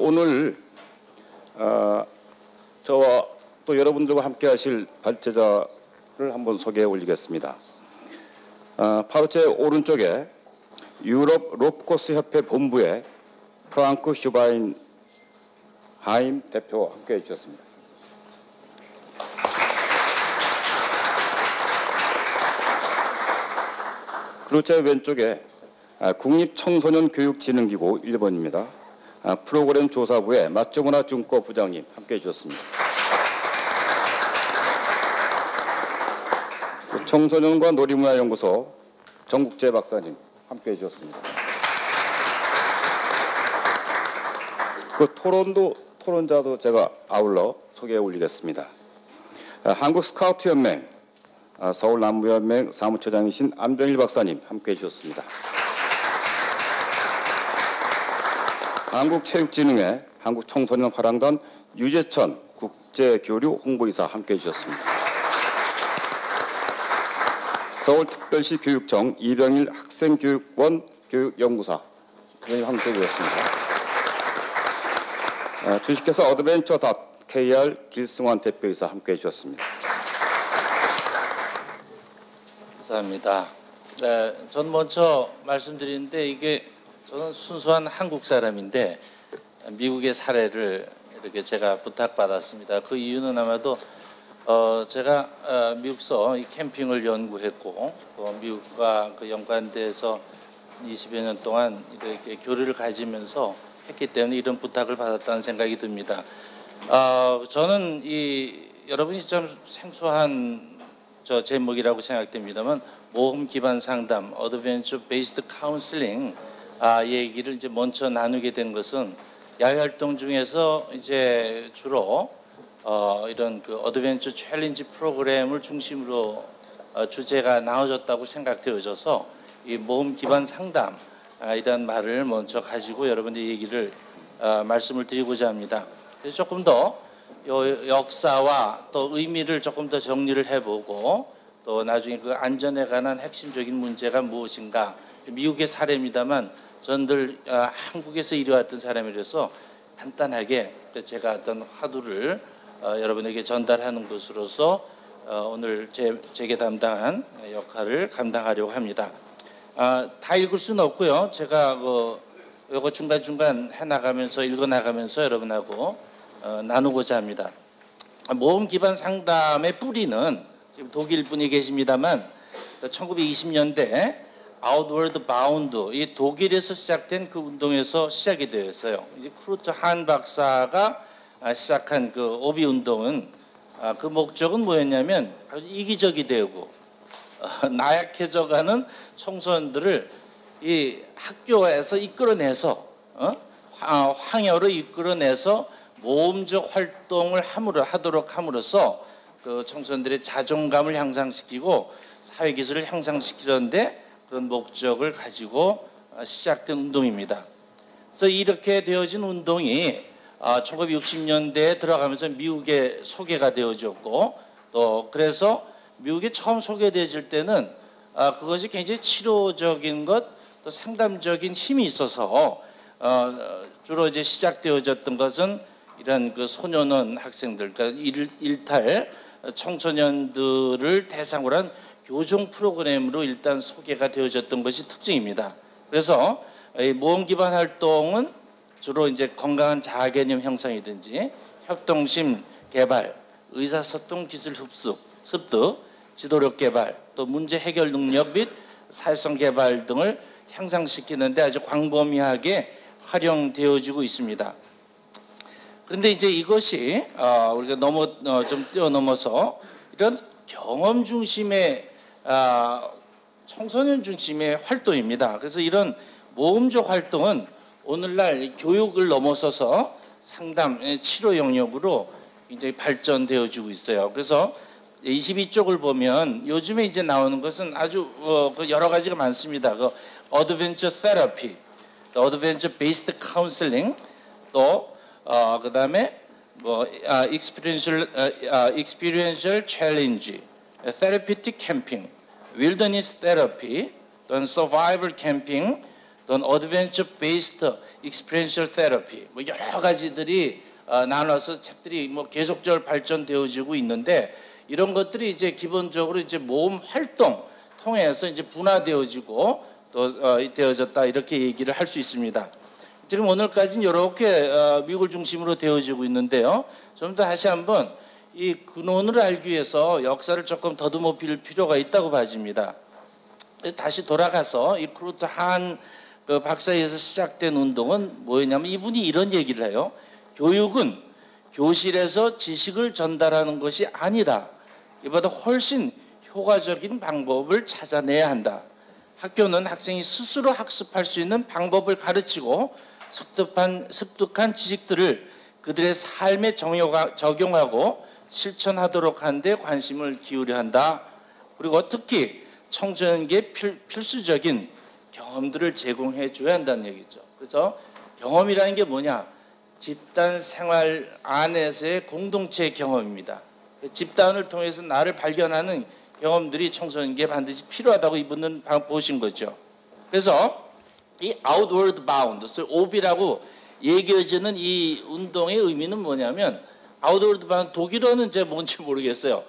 오늘 저와 또 여러분들과 함께 하실 발제자를 한번 소개해 올리겠습니다. 바로 제 오른쪽에 유럽 롭코스 협회 본부의 프랑크 슈바인 하임 대표와 함께 해주셨습니다. 그리고 제 왼쪽에 국립청소년교육진흥기구 1번입니다. 프로그램 조사부의 맞조문화 중과 부장님 함께해 주셨습니다. 청소년과 놀이문화연구소 정국재 박사님 함께해 주셨습니다. 그 토론자도 제가 아울러 소개해 올리겠습니다. 한국 스카우트 연맹 서울 남부연맹 사무처장이신 안병일 박사님 함께해 주셨습니다. 한국체육진흥회 한국청소년 화랑단 유재천 국제교류 홍보이사 함께해 주셨습니다. 서울특별시 교육청 이병일 학생교육원 교육연구사 함께해 주셨습니다. 주식회사 어드벤처 KR 길승환 대표이사 함께해 주셨습니다. 감사합니다. 네, 전 먼저 말씀드리는데 이게 저는 순수한 한국 사람인데 미국의 사례를 이렇게 제가 부탁받았습니다. 그 이유는 아마도 제가 미국서 이 캠핑을 연구했고 또 미국과 그 연관돼서 20여 년 동안 이렇게 교류를 가지면서 했기 때문에 이런 부탁을 받았다는 생각이 듭니다. 저는 여러분이 좀 생소한 제목이라고 생각됩니다만 모험 기반 상담, 어드벤처 베이스드 카운슬링 얘기를 이제 먼저 나누게 된 것은 야외 활동 중에서 이제 주로 이런 그 어드벤처 챌린지 프로그램을 중심으로 주제가 나눠졌다고 생각되어져서 이 모험 기반 상담 이런 말을 먼저 가지고 여러분들 얘기를 말씀을 드리고자 합니다. 그래서 조금 더 역사와 또 의미를 조금 더 정리를 해보고 또 나중에 그 안전에 관한 핵심적인 문제가 무엇인가 미국의 사례입니다만 저는 한국에서 일해왔던 사람이라서 간단하게 제가 어떤 화두를 여러분에게 전달하는 것으로서 오늘 제게 담당한 역할을 감당하려고 합니다. 다 읽을 수는 없고요. 제가 요거 중간중간 해나가면서 읽어나가면서 여러분하고 나누고자 합니다. 모험 기반 상담의 뿌리는 지금 독일 분이 계십니다만 1920년대 아웃워드 바운드 이 독일에서 시작된 그 운동에서 시작이 되었어요. 이제 크루트 한 박사가 시작한 그 오비 운동은 그 목적은 뭐였냐면 아주 이기적이 되고 나약해져가는 청소년들을 이 학교에서 이끌어내서 황여로 이끌어내서 모험적 활동을 하도록 함으로써 그 청소년들의 자존감을 향상시키고 사회기술을 향상시키는데 그런 목적을 가지고 시작된 운동입니다. 그래서 이렇게 되어진 운동이 1960년대에 들어가면서 미국에 소개가 되어졌고 또 그래서 미국에 처음 소개되어질 때는 그것이 굉장히 치료적인 것 또 상담적인 힘이 있어서 주로 이제 시작되어졌던 것은 이런 그 소년원 학생들, 그러니까 일탈 청소년들을 대상으로 한 교정 프로그램으로 일단 소개가 되어졌던 것이 특징입니다. 그래서 이 모험 기반 활동은 주로 이제 건강한 자아 개념 형성이든지 협동심 개발, 의사소통 기술 습득, 지도력 개발, 또 문제 해결 능력 및 사회성 개발 등을 향상시키는데 아주 광범위하게 활용되어지고 있습니다. 그런데 이제 이것이 우리가 좀 뛰어넘어서 이런 경험 중심의 청소년 중심의 활동입니다. 그래서 이런 모험적 활동은 오늘날 교육을 넘어서서 상담, 치료 영역으로 굉장히 발전되어지고 있어요. 그래서 22쪽을 보면 요즘에 이제 나오는 것은 아주 여러 가지가 많습니다. 그 어드벤처 테라피, 어드벤처 베이스드 카운슬링, 또 그다음에 experiential challenge, therapeutic camping, wilderness therapy, 또는 survival camping, 또는 adventure based experiential therapy, 뭐 여러 가지들이 나눠서 책들이 뭐 계속적으로 발전되어지고 있는데 이런 것들이 이제 기본적으로 이제 모험 활동 통해서 이제 분화되어지고 또 되어졌다 이렇게 얘기를 할 수 있습니다. 지금 오늘까지는 이렇게 미국을 중심으로 되어지고 있는데요. 좀 더 다시 한번 이 근원을 알기 위해서 역사를 조금 더듬어 빌 필요가 있다고 봐집니다. 다시 돌아가서 이 크루트 한 그 박사에 의해서 시작된 운동은 뭐였냐면 이분이 이런 얘기를 해요. 교육은 교실에서 지식을 전달하는 것이 아니다. 이보다 훨씬 효과적인 방법을 찾아내야 한다. 학교는 학생이 스스로 학습할 수 있는 방법을 가르치고 습득한 지식들을 그들의 삶에 적용하고 실천하도록 하는 데 관심을 기울여야 한다. 그리고 특히 청소년에게 필수적인 경험들을 제공해 줘야 한다는 얘기죠. 그래서 경험이라는 게 뭐냐? 집단 생활 안에서의 공동체 경험입니다. 집단을 통해서 나를 발견하는 경험들이 청소년에게 반드시 필요하다고 이분은 보신 거죠. 그래서 이 outward bound, OB라고 얘기해지는 이 운동의 의미는 뭐냐면 outward bound, 독일어는 이제 뭔지 모르겠어요.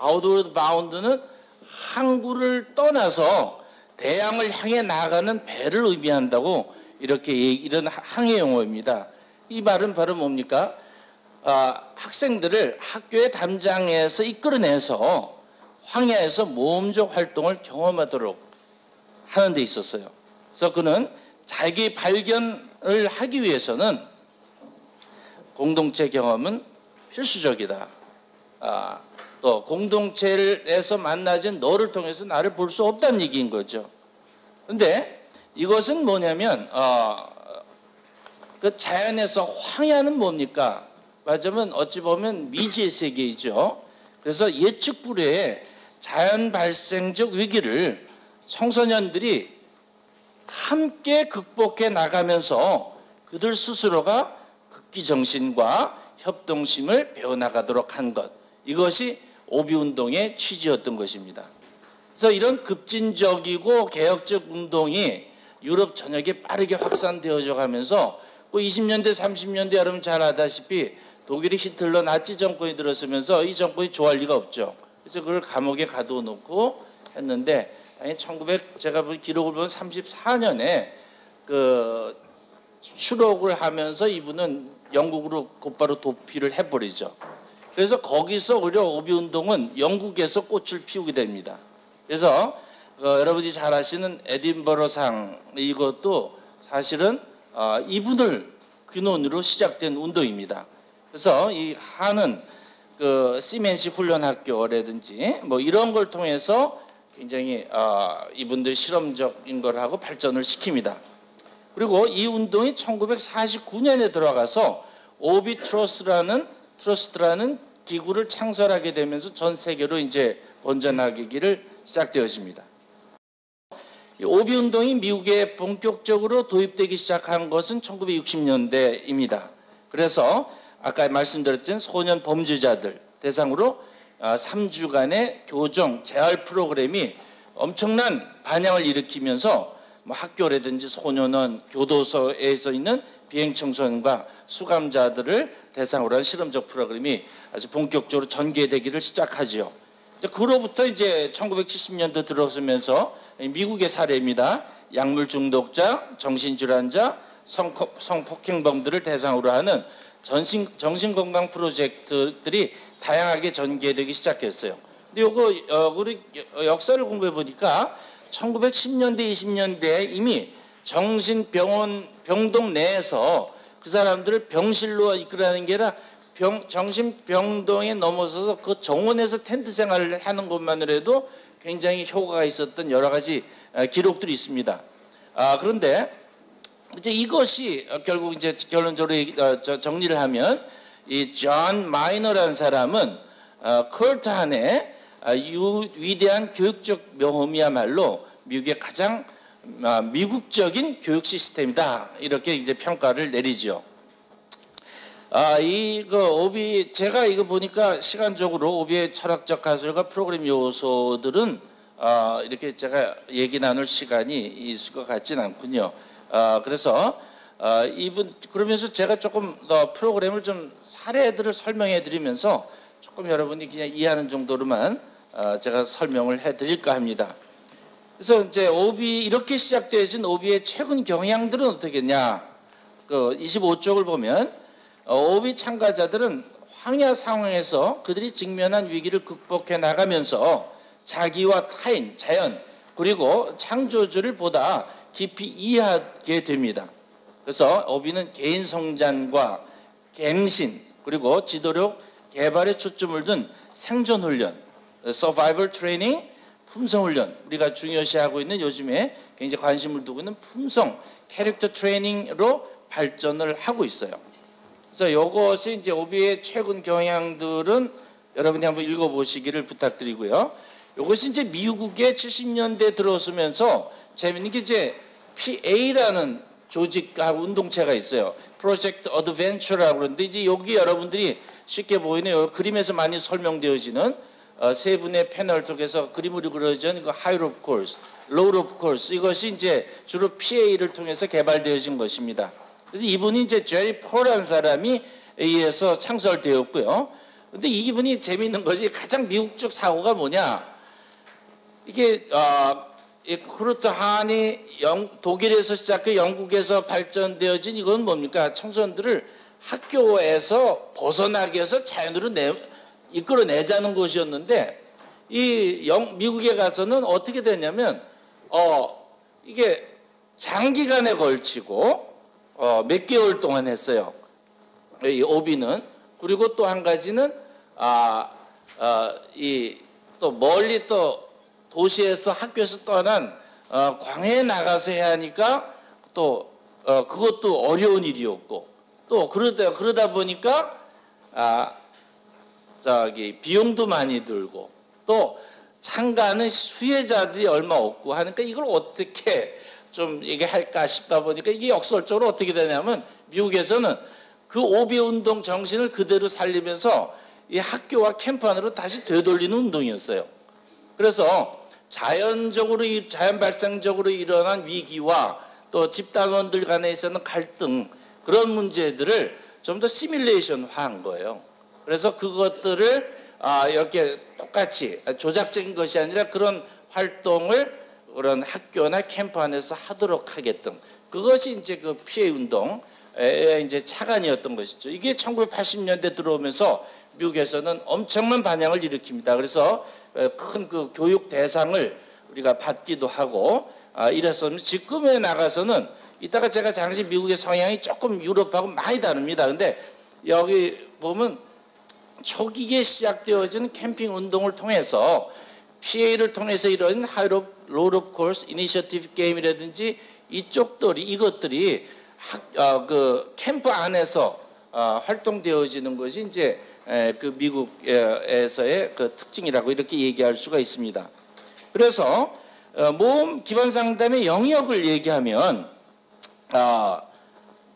outward bound는 항구를 떠나서 대양을 향해 나가는 배를 의미한다고 이렇게 이런 항해 용어입니다. 이 말은 바로 뭡니까? 학생들을 학교의 담장에서 이끌어내서 황야에서 모험적 활동을 경험하도록 하는 데 있었어요. 그래서 그는 자기 발견을 하기 위해서는 공동체 경험은 필수적이다. 또 공동체에서 만나진 너를 통해서 나를 볼 수 없다는 얘기인 거죠. 그런데 이것은 뭐냐면 그 자연에서 황야는 뭡니까? 맞으면 어찌 보면 미지의 세계이죠. 그래서 예측 불허의 자연 발생적 위기를 청소년들이 함께 극복해 나가면서 그들 스스로가 극기정신과 협동심을 배워나가도록 한 것. 이것이 오비운동의 취지였던 것입니다. 그래서 이런 급진적이고 개혁적 운동이 유럽 전역에 빠르게 확산되어져 가면서 20년대, 30년대 여러분 잘 아다시피 독일이 히틀러 나치 정권이 들어서면서 이 정권이 좋아할 리가 없죠. 그래서 그걸 감옥에 가둬놓고 했는데 당연히 제가 기록을 보면 34년에 그 추록을 하면서 이분은 영국으로 곧바로 도피를 해버리죠. 그래서 거기서 오히려 오비운동은 영국에서 꽃을 피우게 됩니다. 그래서 여러분이 잘 아시는 에딘버러상 이것도 사실은 이분을 근원으로 시작된 운동입니다. 그래서 이 한은 그 시멘시 훈련학교라든지 뭐 이런 걸 통해서 굉장히 이분들 실험적인 걸 하고 발전을 시킵니다. 그리고 이 운동이 1949년에 들어가서 오비 트러스트라는 기구를 창설하게 되면서 전 세계로 이제 번져나가기를 시작되어집니다. 이 오비 운동이 미국에 본격적으로 도입되기 시작한 것은 1960년대입니다. 그래서 아까 말씀드렸던 소년 범죄자들 대상으로 3주간의 교정 재활 프로그램이 엄청난 반향을 일으키면서 뭐 학교라든지 소년원, 교도소에서 있는 비행청소년과 수감자들을 대상으로 한 실험적 프로그램이 아주 본격적으로 전개되기를 시작하지요. 그로부터 이제 1970년도 들어서면서 미국의 사례입니다. 약물 중독자, 정신질환자, 성폭행범들을 대상으로 하는 정신건강 프로젝트들이 다양하게 전개되기 시작했어요. 근데 우리 역사를 공부해 보니까 1910년대, 20년대에 이미 병동 내에서 그 사람들을 병실로 이끌어가는 게 아니라 정신병동에 넘어서서 그 정원에서 텐트 생활을 하는 것만으로도 굉장히 효과가 있었던 여러 가지 기록들이 있습니다. 그런데 이제 이것이 결국 이제 결론적으로 정리를 하면 이 존 마이너라는 사람은 컬트 한의 위대한 교육적 모험이야말로 미국의 가장 미국적인 교육 시스템이다 이렇게 이제 평가를 내리죠. 제가 이거 보니까 시간적으로 오비의 철학적 가설과 프로그램 요소들은 이렇게 제가 얘기 나눌 시간이 있을 것 같지는 않군요. 그래서 이분 그러면서 제가 조금 더 프로그램을 좀 사례들을 설명해 드리면서 조금 여러분이 그냥 이해하는 정도로만 제가 설명을 해 드릴까 합니다. 그래서 이제 오비 이렇게 시작되어진 오비의 최근 경향들은 어떻겠냐? 그 25쪽을 보면 오비 참가자들은 황야 상황에서 그들이 직면한 위기를 극복해 나가면서 자기와 타인, 자연 그리고 창조주를 보다 깊이 이해하게 됩니다. 그래서 오비는 개인 성장과 갱신 그리고 지도력 개발에 초점을 둔 생존 훈련, 서바이벌 트레이닝, 품성 훈련 우리가 중요시하고 있는 요즘에 굉장히 관심을 두고 있는 품성 캐릭터 트레이닝으로 발전을 하고 있어요. 그래서 이것이 이제 오비의 최근 경향들은 여러분이 한번 읽어보시기를 부탁드리고요. 이것이 이제 미국의 70년대 들어서면서 재밌는 게 이제 PA라는 조직하고 운동체가 있어요. 프로젝트 어드벤처라고 그러는데 이제 여기 여러분들이 쉽게 보이는 그림에서 많이 설명되어지는 세 분의 패널 쪽에서 그림으로 그려진 그 하이 오브 코스, 로우 오브 코스 이것이 이제 주로 PA를 통해서 개발되어진 것입니다. 그래서 이분이 이제 제리 폴이라는 사람이 의해서 창설되었고요. 근데 이분이 재미있는 것이 가장 미국적 사고가 뭐냐? 이게 쿠르트 한이 독일에서 시작해 영국에서 발전되어진 이건 뭡니까? 청소년들을 학교에서 벗어나게 해서 자연으로 이끌어내자는 것이었는데 미국에 가서는 어떻게 됐냐면 이게 장기간에 걸치고 몇 개월 동안 했어요. 이 오비는. 그리고 또 한 가지는 또 멀리 또 도시에서 학교에서 떠난 광해에 나가서 해야 하니까 또 그것도 어려운 일이었고 또 그러다 보니까 비용도 많이 들고 또 참가하는 수혜자들이 얼마 없고 하니까 이걸 어떻게 좀 얘기할까 싶다 보니까 이게 역설적으로 어떻게 되냐면 미국에서는 그 오비 운동 정신을 그대로 살리면서 이 학교와 캠프 안으로 다시 되돌리는 운동이었어요. 그래서 자연 발생적으로 일어난 위기와 또 집단원들 간에 있었는 갈등 그런 문제들을 좀 더 시뮬레이션화한 거예요. 그래서 그것들을 이렇게 똑같이 조작적인 것이 아니라 그런 활동을 그런 학교나 캠프 안에서 하도록 하게끔 그것이 이제 그 피해 운동의 이제 차관이었던 것이죠. 이게 1980년대 들어오면서 미국에서는 엄청난 반향을 일으킵니다. 그래서 큰 그 교육 대상을 우리가 받기도 하고 이래서 지금에 나가서는 이따가 제가 당시 미국의 성향이 조금 유럽하고 많이 다릅니다. 근데 여기 보면 초기에 시작되어진 캠핑 운동을 통해서 PA를 통해서 이런 로드 오브 코스 이니셔티브 게임이라든지 이것들이 그 캠프 안에서 활동되어지는 것이 이제 그 미국에서의 그 특징이라고 이렇게 얘기할 수가 있습니다. 그래서 모험 기반 상담의 영역을 얘기하면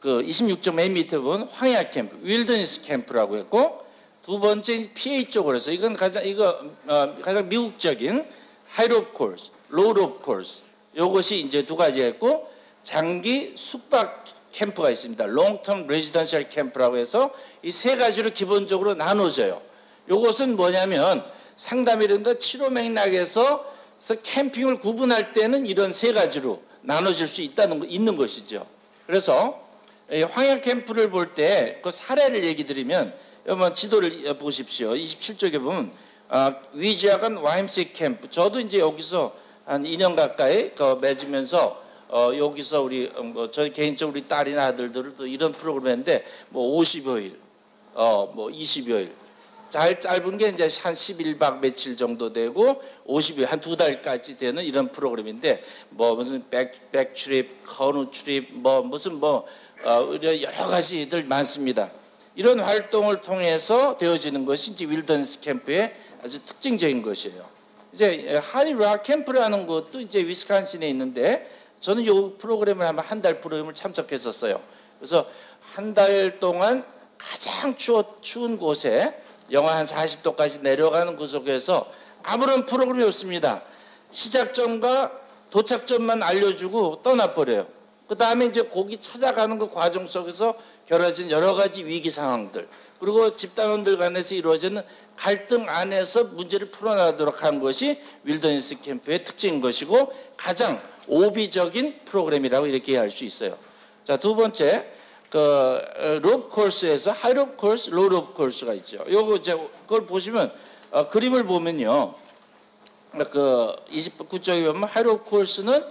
그 26점 맨 밑에 보면 황야 캠프, 윌더니스 캠프라고 했고 두 번째 PA 쪽으로 해서 이건 가장 미국적인 하이 오브 코스, 로우 오브 코스 이것이 이제 두 가지 했고 장기 숙박 캠프가 있습니다. 롱텀 레지던셜 캠프라고 해서 이 세 가지로 기본적으로 나눠져요. 이것은 뭐냐면 상담이라든가 치료 맥락에서 캠핑을 구분할 때는 이런 세 가지로 나눠질 수 있는 것이죠. 그래서 황야 캠프를 볼 때 그 사례를 얘기 드리면 한번 지도를 보십시오. 27쪽에 보면 위지아간 YMCA 캠프. 저도 이제 여기서 한 2년 가까이 맺으면서 여기서 저희 개인적으로 우리 딸이나 아들들도 이런 프로그램 했는데 뭐 50여일, 뭐 20여일. 짧은 게 이제 한 11박 며칠 정도 되고 50일 한 2달까지 되는 이런 프로그램인데 뭐 무슨 백트립, 커누 트립 여러 가지들 많습니다. 이런 활동을 통해서 되어지는 것이 이제 윌더니스 캠프의 아주 특징적인 것이에요. 이제 하리락 캠프라는 것도 이제 위스콘신에 있는데 저는 이 프로그램을 한 달 프로그램을 참석했었어요. 그래서 한 달 동안 가장 추운 곳에 영하 한 40도까지 내려가는 그 속에서 아무런 프로그램이 없습니다. 시작점과 도착점만 알려주고 떠나버려요. 그 다음에 이제 거기 찾아가는 그 과정 속에서 결어진 여러 가지 위기 상황들, 그리고 집단원들 간에서 이루어지는 갈등 안에서 문제를 풀어나가도록 하는 것이 윌더니스 캠프의 특징인 것이고 가장 오비적인 프로그램이라고 이렇게 할 수 있어요. 자, 두 번째, 로프 코र्스에서 하이 로프 코र्스, 로우 로프 코र्스가 있죠. 요거 이제 그걸 보시면 그림을 보면요, 29쪽에 보면 하이 로프 코र्스는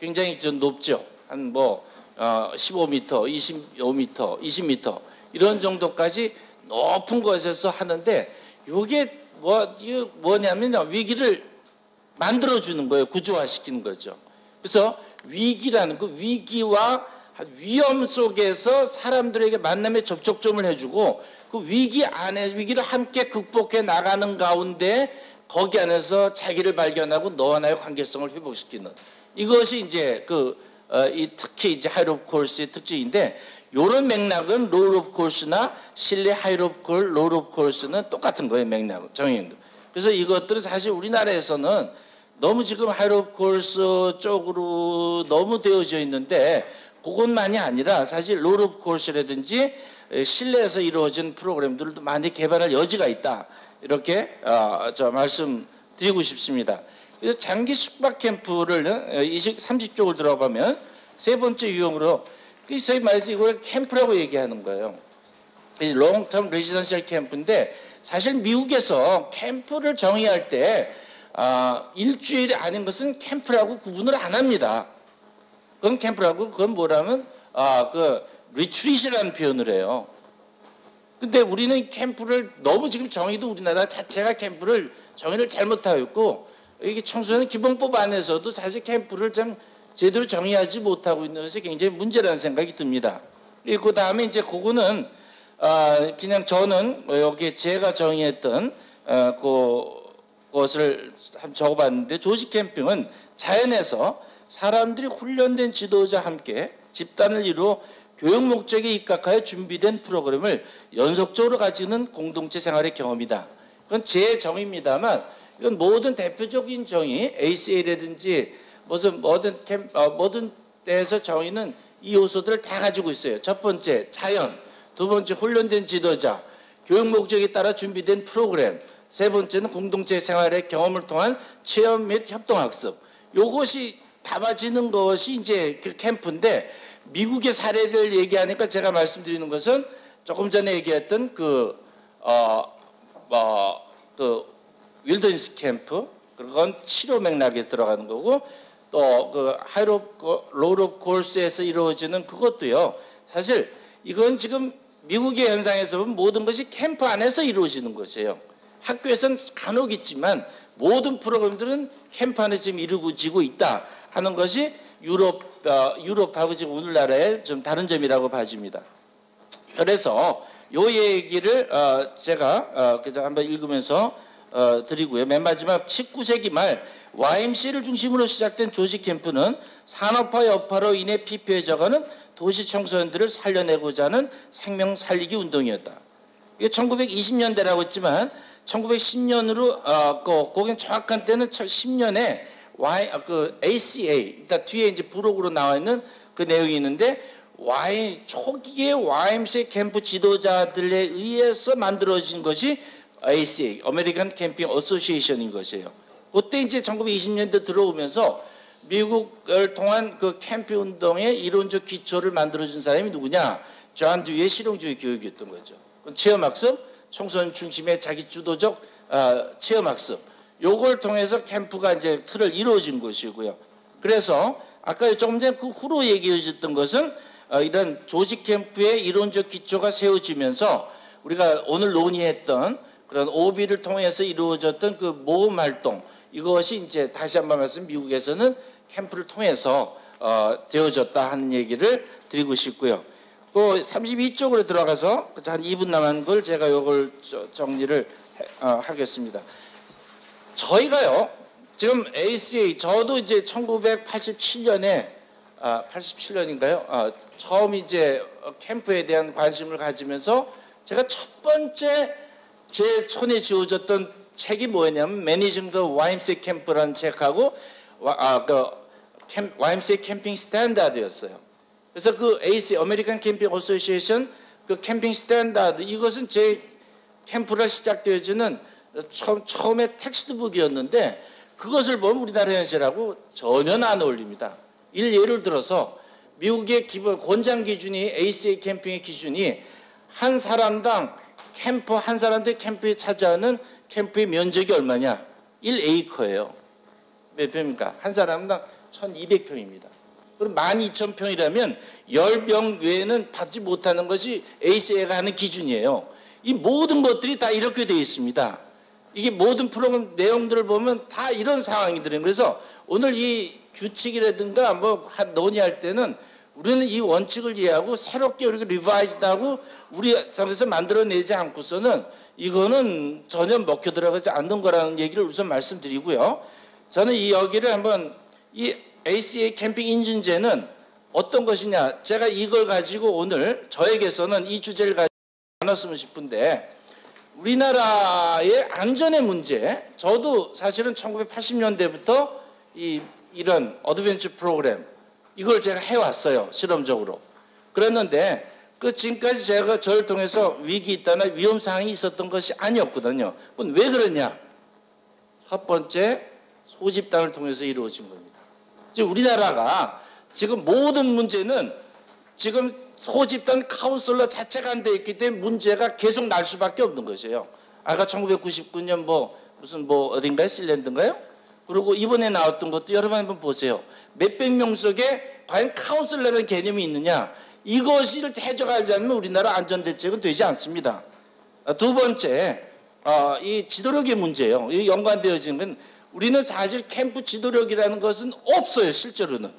굉장히 좀 높죠. 한 15m, 25m, 20m 이런 정도까지 높은 곳에서 하는데 이게 뭐냐면 위기를 만들어주는 거예요. 구조화시키는 거죠. 그래서 위기라는 그 위기와 위험 속에서 사람들에게 만남의 접촉점을 해주고 그 위기 안에 위기를 함께 극복해 나가는 가운데 거기 안에서 자기를 발견하고 너와 나의 관계성을 회복시키는 이것이 이제 특히 이제 하이로프 코र्스의 특징인데 이런 맥락은 로우로프 코र्스나 실내 하이로프 코र्스, 로우로프 코र्스는 똑같은 거예요. 맥락은 정의도. 그래서 이것들은 사실 우리나라에서는 너무 지금 하이로프 코र्스 쪽으로 너무 되어져 있는데 그것만이 아니라 사실 로우로프 코र्스라든지 실내에서 이루어진 프로그램들도 많이 개발할 여지가 있다. 이렇게 말씀드리고 싶습니다. 그래서 장기 숙박 캠프를 30쪽으로 들어가면 세 번째 유형으로 소위 말해서 이걸 캠프라고 얘기하는 거예요. 롱텀 레지던셜 캠프인데 사실 미국에서 캠프를 정의할 때 일주일이 아닌 것은 캠프라고 구분을 안 합니다. 그건 캠프라고 그건 뭐라면 리트릿이라는 표현을 해요. 근데 우리는 캠프를 너무 지금 정의도 우리나라 자체가 캠프를 정의를 잘못하고 있고 이게 청소년 기본법 안에서도 사실 캠프를 좀 제대로 정의하지 못하고 있는 것이 굉장히 문제라는 생각이 듭니다. 그 다음에 이제 그거는 그냥 저는 여기 제가 정의했던 그것을 한번 적어봤는데 조직 캠핑은 자연에서 사람들이 훈련된 지도자와 함께 집단을 이루어 교육 목적에 입각하여 준비된 프로그램을 연속적으로 가지는 공동체 생활의 경험이다. 그건 제 정의입니다만 이건 모든 대표적인 정의 ACA라든지 모든 데에서 정의는 이 요소들을 다 가지고 있어요. 첫 번째 자연, 두 번째 훈련된 지도자, 교육 목적에 따라 준비된 프로그램, 세 번째는 공동체 생활의 경험을 통한 체험 및 협동학습. 이것이 담아지는 것이 이제 그 캠프인데 미국의 사례를 얘기하니까 제가 말씀드리는 것은 조금 전에 얘기했던 윌더니스 캠프, 그건 치료 맥락에 들어가는 거고 또 로우로프 코र्스에서 이루어지는 그것도요. 사실 이건 지금 미국의 현상에서 보면 모든 것이 캠프 안에서 이루어지는 것이에요. 학교에서는 간혹 있지만 모든 프로그램들은 캠프 안에 지금 이루어지고 있다 하는 것이 유럽하고 지금 오늘날의 좀 다른 점이라고 봐집니다. 그래서 요 얘기를 제가 그냥 한번 읽으면서 드리고요. 맨 마지막 19세기 말 YMCA를 중심으로 시작된 조직 캠프는 산업화 여파로 인해 피폐해져가는 도시 청소년들을 살려내고자 하는 생명 살리기 운동이었다. 이게 1920년대라고 했지만 1910년으로 거긴 정확한 때는 10년에 ACA, 일단 뒤에 이제 부록으로 나와 있는 그 내용이 있는데 초기에 YMCA 캠프 지도자들에 의해서 만들어진 것이 ACA, 아메리칸 캠핑 어소시에이션인 것이에요. 그때 이제 1920년대 들어오면서 미국을 통한 그 캠핑 운동의 이론적 기초를 만들어준 사람이 누구냐? 존 듀이의 실용주의 교육이었던 거죠. 체험학습, 청소년 중심의 자기 주도적 체험학습. 요걸 통해서 캠프가 이제 틀을 이루어진 것이고요. 그래서 아까 조금 전에 그 후로 얘기해 주셨던 것은 이런 조직 캠프의 이론적 기초가 세워지면서 우리가 오늘 논의했던 그런 OB를 통해서 이루어졌던 그 모험 활동 이것이 이제 다시 한번 말씀 미국에서는 캠프를 통해서 되어졌다 하는 얘기를 드리고 싶고요. 또 32쪽으로 들어가서 한 2분 남은 걸 제가 이걸 정리를 하겠습니다. 저희가요 지금 ACA 저도 이제 1987년에 87년인가요? 처음 이제 캠프에 대한 관심을 가지면서 제가 첫 번째 제 손에 쥐어졌던 책이 뭐였냐면 Managing the YMCA 캠프라는 책하고 YMCA 캠핑 스탠다드였어요. 그래서 그 AC, 아메리칸 캠핑 어소시에이션 그 캠핑 스탠다드, 이것은 제 캠프가 시작되어지는 처음에 텍스트북이었는데 그것을 보면 우리나라 현실하고 전혀 안 어울립니다. 예를 들어서 미국의 기본 권장 기준이 ACA 캠핑의 기준이 한 사람당 캠프 한 사람들 캠프에 차지하는 캠프의 면적이 얼마냐? 1에이커예요. 몇 평입니까? 한 사람당 1200평입니다. 그럼 12,000평이라면 10병 외에는 받지 못하는 것이 ACA가 하는 기준이에요. 이 모든 것들이 다 이렇게 되어 있습니다. 이게 모든 프로그램 내용들을 보면 다 이런 상황이더라고요. 그래서 오늘 이 규칙이라든가 뭐 논의할 때는 우리는 이 원칙을 이해하고 새롭게 우리가 리바이즈하고 우리 상에서 만들어내지 않고서는 이거는 전혀 먹혀 들어가지 않는 거라는 얘기를 우선 말씀드리고요. 저는 이 여기를 한번 이 ACA 캠핑 인증제는 어떤 것이냐, 제가 이걸 가지고 오늘 저에게서는 이 주제를 가지고 나눴으면 싶은데, 우리나라의 안전의 문제, 저도 사실은 1980년대부터 이런 어드벤처 프로그램 이걸 제가 해왔어요, 실험적으로. 그랬는데 그 지금까지 제가 저를 통해서 위기 있다나 위험 사항이 있었던 것이 아니었거든요. 그건 왜 그러냐? 첫 번째, 소집단을 통해서 이루어진 겁니다. 지금 우리나라가 지금 모든 문제는 지금 소집단 카운슬러 자체가 안 돼 있기 때문에 문제가 계속 날 수밖에 없는 것이에요. 아까 1999년 무슨 어딘가요? 실랜드인가요? 그리고 이번에 나왔던 것도 여러분 한번 보세요. 몇백 명 속에 과연 카운슬러라는 개념이 있느냐? 이것을 해줘가지 않으면 우리나라 안전대책은 되지 않습니다. 두 번째, 이 지도력의 문제예요. 이 연관되어지는 건 우리는 사실 캠프 지도력이라는 것은 없어요, 실제로는.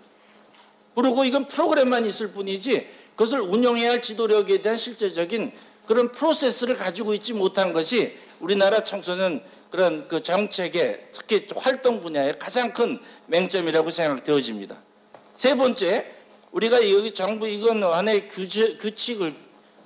그리고 이건 프로그램만 있을 뿐이지 그것을 운영해야 할 지도력에 대한 실제적인 그런 프로세스를 가지고 있지 못한 것이 우리나라 청소년 그런 그 정책의 특히 활동 분야의 가장 큰 맹점이라고 생각되어집니다. 세 번째, 우리가 여기 정부 이건 하나의 규칙을,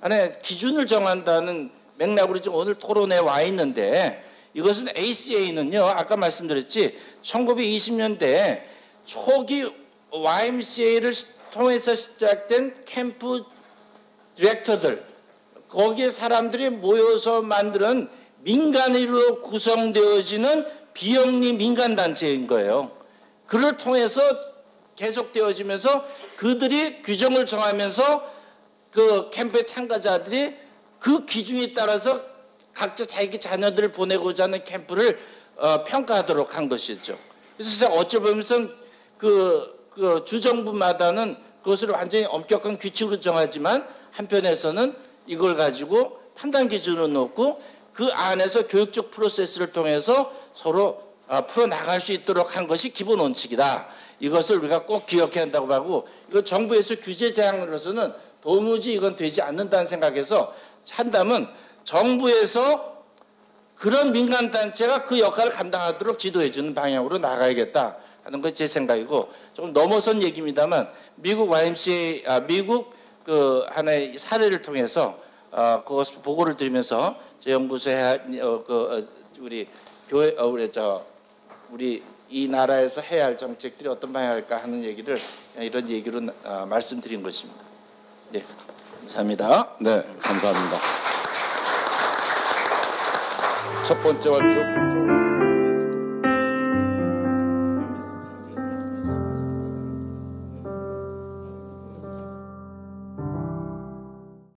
하나의 기준을 정한다는 맥락으로 지금 오늘 토론에 와 있는데, 이것은 ACA는요, 아까 말씀드렸지, 1920년대 초기 YMCA를 통해서 시작된 캠프 디렉터들, 거기에 사람들이 모여서 만드는 민간으로 구성되어지는 비영리 민간단체인 거예요. 그를 통해서 계속되어지면서 그들이 규정을 정하면서 그 캠프의 참가자들이 그 기준에 따라서 각자 자기 자녀들을 보내고자 하는 캠프를 평가하도록 한 것이죠. 그래서 어찌 보면 그 주정부마다는 그것을 완전히 엄격한 규칙으로 정하지만 한편에서는 이걸 가지고 판단 기준을 놓고 그 안에서 교육적 프로세스를 통해서 서로 풀어나갈 수 있도록 한 것이 기본 원칙이다. 이것을 우리가 꼭 기억해야 한다고 하고, 이거 정부에서 규제 제한으로서는 도무지 이건 되지 않는다는 생각에서 한다면 정부에서 그런 민간단체가 그 역할을 감당하도록 지도해주는 방향으로 나가야겠다 하는 건 제 생각이고, 조금 넘어선 얘기입니다만 미국 YMCA, 미국 그 하나의 사례를 통해서 그것을 보고를 드리면서 제 연구소에 우리 교회 우리 이 나라에서 해야 할 정책들이 어떤 방향일까 하는 얘기를 이런 얘기로 말씀드린 것입니다. 네, 감사합니다. 네, 감사합니다. 첫 번째 발표.